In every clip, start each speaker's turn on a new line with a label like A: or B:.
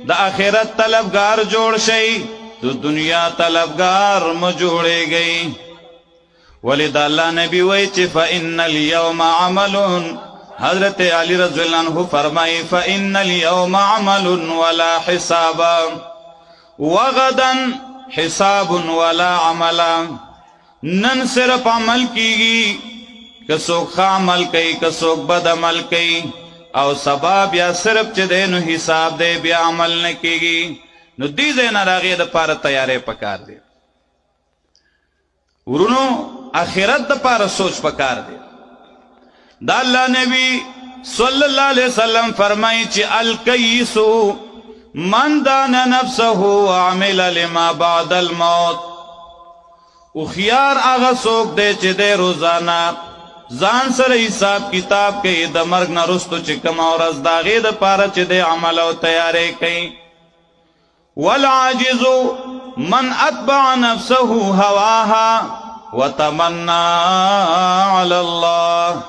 A: د آخرت طلبگار جوړ شئ د دنیا طلبگار مو جوړیږئ ولې د الله نبی وایي چې فإن اليوم عمل حضرت علی رضی اللہ عنہ فرمائی فإن اليوم عمل ولا حساب وغدا حساب ولا عمل نن صرف عمل کیگی کسوک خا عمل کئی کسوک بد عمل کئی او سبب یا صرف چه دے نو حساب دے بیا عمل نکیگی نو دی زینا راغی دا پار تیارے پکار دے ورونو آخرت دا پار سوچ پکار دے دا اللہ نبی صلی اللہ علیہ وسلم فرمائی چی الکیسو من دان نفسه وعمل لما بعد الموت اخیار آغا سوک دے چی دے روزانا زان سر حساب کتاب کئی دا مرگ نرستو چکم اور از داغی دا پارا چی دے عمل و تیارے کئی والعاجزو من اتبع نفسه هواها وتمنا علی اللہ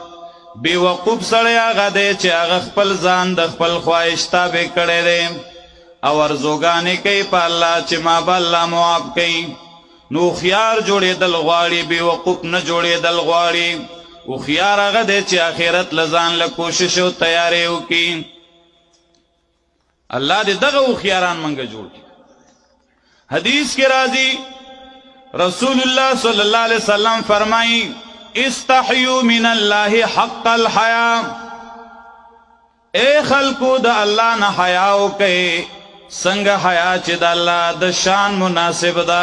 A: بی وقوب سڑی آغا دے چی آغا خپل زان دا خپل خواہش تابع کڑے دے او ارزوگانی کئی پا اللہ چی ما با اللہ معاب کئی نو خیار جوڑی دل غواری بی وقوب نجوڑی دل غواری او خیار آغا دے چی آخرت لزان لکوشش و تیاریو کی اللہ دے دغا او خیاران منگا جوڑ کی حدیث کے راضی رسول اللہ صلی اللہ علیہ وسلم فرمائی استحیو من اللہ حق الحیاء اے خلقو دا اللہ نا حیاءو کئے سنگ حیاء چی دا اللہ دا شان مناسب دا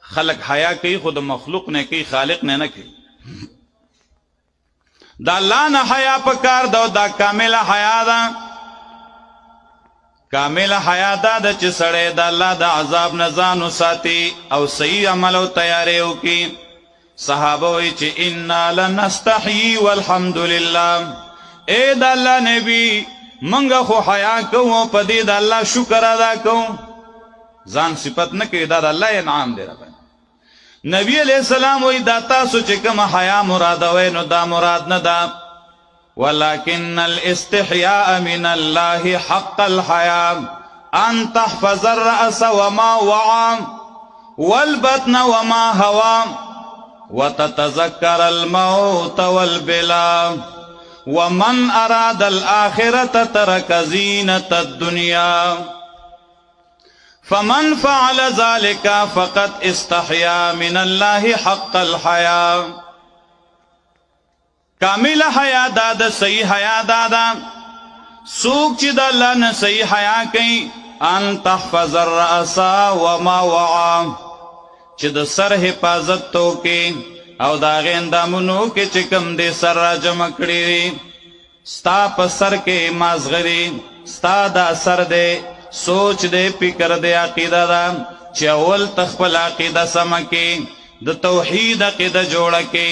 A: خلق حیاء کئی خود مخلوق نے کئی خالق نے نہ کئی دا اللہ نا حیاء پکار دا کامل حیاء دا کامل حیاء دا چی سڑے دا اللہ دا عذاب نزانو ساتی او صحیح عملو تیاریو کی صحابوی چی انا لنستحیی والحمدللہ اے دا اللہ نبی منگا خو حیاء کو پا دی دا اللہ شکر ادا کو زان صفت نکی دا اللہ انعام دے رہا نبی علیہ السلام وی داتا سو چکم حیاء مرادوی نو دا مراد ندا ولكن الاستحياء من الله حق الحياء ان تحفظ الرأس وما وعى والبطن وما هوى وتتذكر الموت والبلا ومن اراد الآخرة ترك زينة الدنيا فمن فعل ذلك فقد استحيا من الله حق الحياء کامل حیاء دادا صحیح حیاء دادا سوک چی دا اللہ نے صحیح حیاء کئی ان تحفظ الرأس وما وعا چی دا سر حفاظت تو کی او دا غیندامونو کی چکم دے سر را جمع کری ستا پا سر کے مازغری ستا دا سر دے سوچ دے پکر دے عقیدہ دا چی اول تخپل عقیدہ سمکی دا توحید عقیدہ جوڑا کی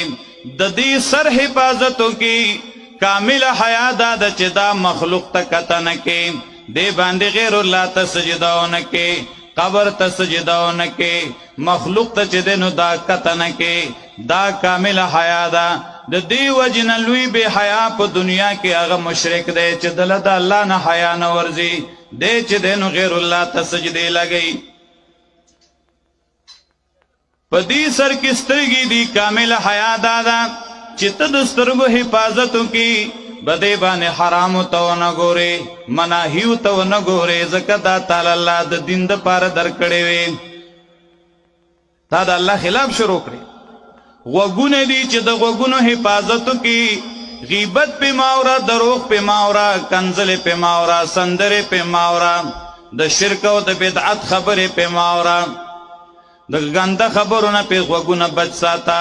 A: دا دی سر حفاظتو کی کامل حیاء دا چی دا مخلوق تا کتنکی دے باندی غیر اللہ تا سجدونکی قبر تا سجدونکی مخلوق تا چی دینو دا کتنکی دا کامل حیاء دا دی وجن لوی بے حیاء پا دنیا کی اغا مشرک دے چی دل دا اللہ نا حیاء نورزی دے چی دینو غیر اللہ تا سجدے لگئی پا دی سر کسترگی دی کامل حیاء دادا چیتا دسترگو حفاظتو کی بدے بانے حرامو تو نگورے مناہیو تو نگورے زکتا تعالی اللہ دا دین دا پار در کڑے وے تا دا اللہ خلاف شروع کرے غوگون دی چی دا غوگونو حفاظتو کی غیبت پہ ماورا دروغ پہ ماورا کنزل پہ ماورا سندر پہ ماورا دا شرک و دا بدعت خبر پہ ماورا دا گنده خبرونا پی غوگونا بچ ساتا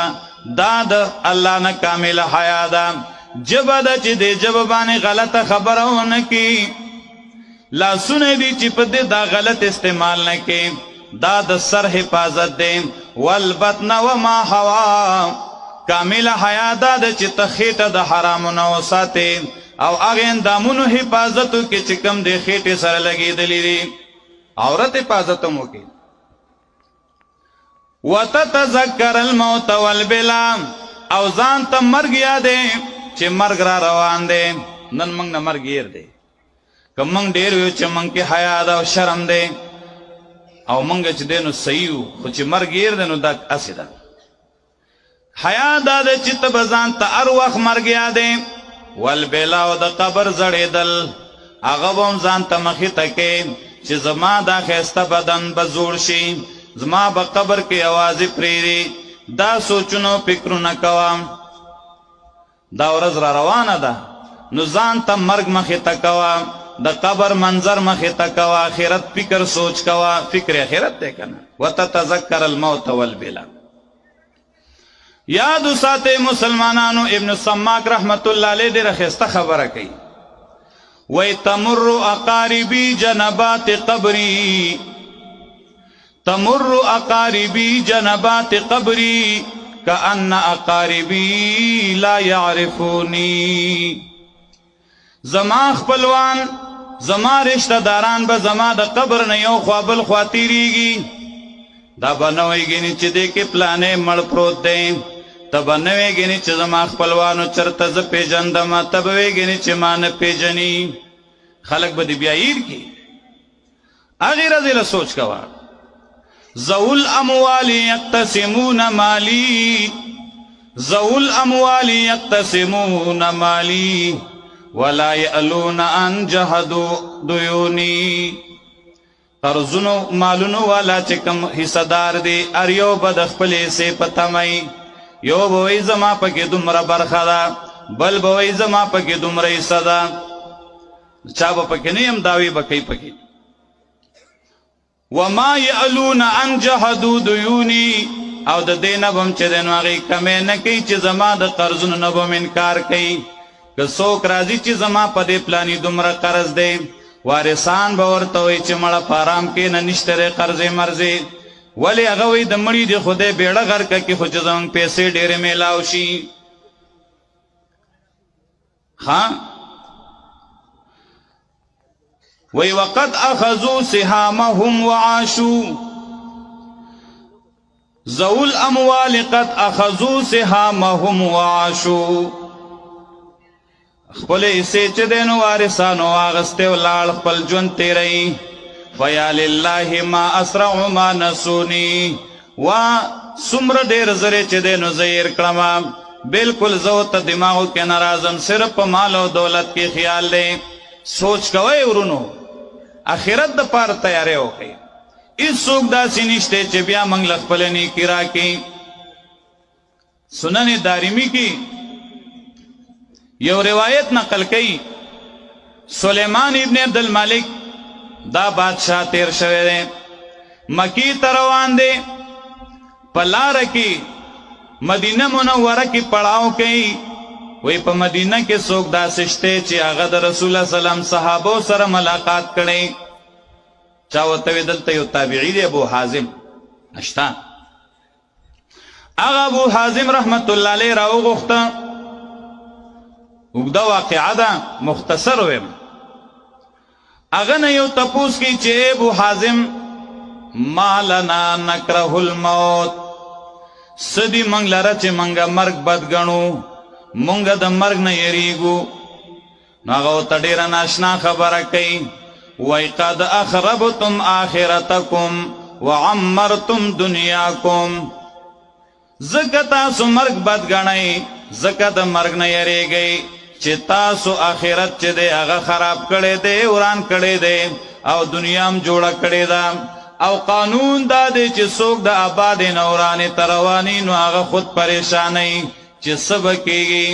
A: دا دا اللہ نا کامل حیاء دا جبا دا چی دے جببانی غلط خبرون کی لا سنے دی چی پا دے دا غلط استعمال نکی دا دا سر حفاظت دے والبطن وما ہوا کامل حیاء دا دا چی تخیط دا حرامونا و ساتے او اغین دامونو حفاظتو کی چکم دے خیٹ سر لگی دلی دی عورت حفاظتو موکی وَتَتَذَكَّرَ الْمَوْتَ وَالْبِلَا او ځان ته مرګ یادې چې مرګ را روان دی نن موږ نه مرګ یې دی که منگ دیر ویو چه منگ کی حیا دا و شرم دے او منگ چه دینو سیو خو چه مرگ گیر دینو دا اسی دا حیا دا دے چه تبزان تا اروخ مرگ یادے والبیلاو دا قبر زڑی دل اغبم زان تا مخی تکے چه زما دا خیستا بدن بزور شی زما با قبر کی آوازی پریری دا سوچنو فکرو نکوام دا ورز را روانه دا نو ځان ته مرگ مخی تکوا دا قبر منظر مخی تکوا آخرت فکر سوچ کوا فکر آخرت تے کنا وتتذکر الموت والبلا یادو ساتے مسلمانانو ابن سماک رحمت اللہ علیہ دیر خیستا خبر کئی وی تمر اقاربی جنبات قبری تمر اقاربی جنبات قبری کأن اقاربی لا یعرفونی زما خپلوان زما رشتہ داران با زما دا قبر نیو خوابل خواتیریگی دا بنوی گینی چی دے کے پلانے مڑ پروت دیں تب نوی گینی چی زما خپلوانو چرتز پیجندما تب وی گینی چی مان پیجنی خلق با دی بیایر کی آغی رضی لسوچ کوا ذو الاموال یقتسمون مالی ذو الاموال یقتسمون مالی ولا یعلون ان جہدو دیونی قرضنو مالونو والا چکم حصہ دار دی اریو بدخ پلی سے پتمائی یو بوئی زما پکی دمرا برخدا بل بوئی زما پکی دمرا حصہ دا چابا پکی نیم داوی بکی پکی وما یعلون ان جہدو دیونی او د دې نبم چې دنو هغې کمې نه کوي چې زما د قرضونو نه بم انکار کوي که څوک راځي چې زما په دې پلاني دومره قرض دی وارثان به ورته وایي چې مړه په ارام کښېنه نشته دی قرضې مرضې ولې هغه وایي د مړي د خدای بیړه غرقه کې خو چې زموږ پیسې ډېرې میلاو شي وی وقد اخذوا سهامهم وعاشوا ذو الاموال قد اخذوا سهامهم وعاشوا خپل ایسے چه دینو وارثانو آغسته و لاړ خپل ژوند تیری فیا لله ما اسرع ما نسونی و سمر ډیر زره چه دینو زیر کړم بالکل زو ته دماغو کې ناراضم صرف په مال او دولت کې خیال لې سوچ کوي ورونو آخرت د پار تیارې وکړي اس څوک داسې نشته چې بیا موږ له خپل نیکي راکړي سنن دارمی کی یو روایت نقل کئی سلیمان ابن عبدالملک دا بادشاہ تیر شوے دے مکی تروان دے پلار کی مدینہ منورہ کی پڑاؤ کئی وی پا مدینہ کے سوک دا سشتے چی آغا دا رسول اللہ صلی اللہ علیہ وسلم صحابو سر ملاقات کرنے چاوتوی دلتا یو تابعی دے ابو حازم اشتا آغا ابو حازم رحمت اللہ علیہ راو گفتا اگدا واقعا دا مختصر ویم اغن یو تپوس کی چه ابو حازم ما لنا نکره الموت سدی منگ لرا چه منگا مرگ بد گنو منگا دا مرگ نیریگو ناغو تدیر ناشنا خبر کئی وی قد اخربتم آخرتکم وعمرتم دنیاکم زکتا سو مرگ بد گنئی زکتا مرگ نیریگئی چه تاسو آخرت چه دے اغا خراب کڑے دے وران کڑے دے او دنیام جوڑا کڑے دا او قانون دا دے چه سوک دا آباد نوران تروانی نو آغا خود پریشانی چه سب کیگی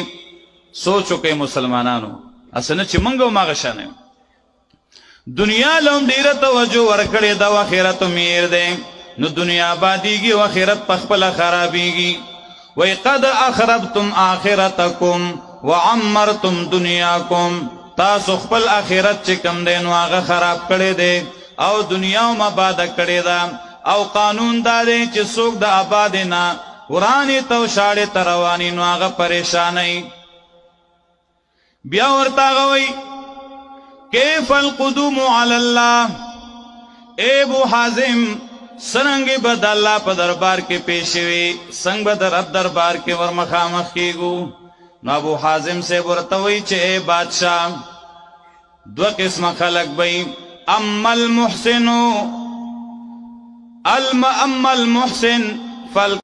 A: سوچو کئی مسلمانانو اسنا چه منگو ماغشانی دنیا لهم دیر توجہ ورکڑے دا وخیرت میر دے نو دنیا آبادیگی وخیرت پخپل خرابیگی وی قد اخربتم آخرتکم وعمرتم دنیاکم تاسو خپل آخرت چکم دے نو آغا خراب کڑے دے او دنیاو مبادا کڑے دا او قانون دا دے چی سوک دا آبادنا ورانی تو شاڑی تروانی نو آغا پریشانی بیا ورطا غوی کیف القدوم علی اللہ اے ابو حازم سرنگی بد اللہ پا دربار کے پیشوی سنگ بد رب دربار کے ورمخامخ کی گو نو ابو حازم سے برتوی چے اے بادشاہ دو قسم خلق بئی اما المحسنو اما المحسن فل